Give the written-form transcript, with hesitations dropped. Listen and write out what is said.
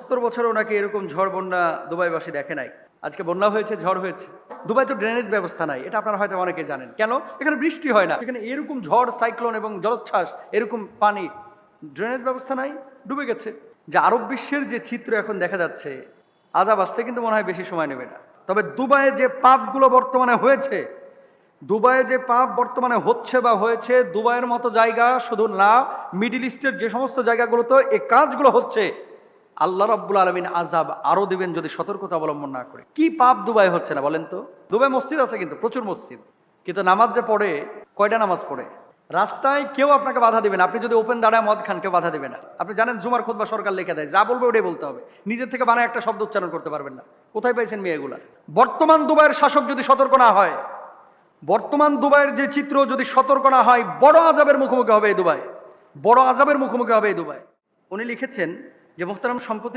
70 বছরেও নাকি এরকম ঝড় বন্যা দুবাইবাসী দেখে নাই। আজকে বন্যা হয়েছে, ঝড় হয়েছে। দুবাই তো ড্রেনেজ ব্যবস্থা নাই, এটা আপনারা হয়তো অনেকে জানেন। কেন? এখানে বৃষ্টি হয় না, এখানে এরকম ঝড়, সাইক্লোন এবং জলোচ্ছ্বাস, এরকম পানি, ড্রেনেজ ব্যবস্থা নাই, ডুবে গেছে। যে আরব বিশ্বের যে চিত্র এখন দেখা যাচ্ছে, আযাব আসতে কিন্তু মনে হয় বেশি সময় নেবে না। তবে দুবাইয়ে যে পাপগুলো বর্তমানে হয়েছে, দুবাইয়ে যে পাপ বর্তমানে হচ্ছে বা হয়েছে, দুবাইয়ের মতো জায়গা শুধু না, মিডিল ইস্টের যে সমস্ত জায়গাগুলোতে এই কাজগুলো হচ্ছে, আল্লাহ রাব্বুল আলামিন আযাব আরো দেবেন যদি সতর্কতা অবলম্বন না করে। কি পাপ দুবাই হচ্ছে না বলেন তো? দুবাই মসজিদ আছে, কিন্তু প্রচুর মসজিদ, কিন্তু নামাজ যে পড়ে, কয়টা নামাজ পড়ে? রাস্তায় কেউ আপনাকে বাধা দিবে না, আপনি যদি ওপেন দাঁড়ায় মদ খান কেউ বাধা দিবে না। আপনি জানেন জুমার খুতবা সরকার লিখে দেয়, যা বলবে ওটাই বলতে হবে, নিজের থেকে বানায় একটা শব্দ উচ্চারণ করতে পারবেন না। কোথায় পাইছেন মেয়েগুলা? বর্তমান দুবাইয়ের শাসক যদি সতর্ক না হয়, বর্তমান দুবাইয়ের যে চিত্র যদি সতর্ক না হয়, বড় আযাবের মুখোমুখি হবে এই দুবাই, বড় আযাবের মুখোমুখি হবে এই দুবাই। উনি লিখেছেন যে, মুহতারাম, সম্প্রতি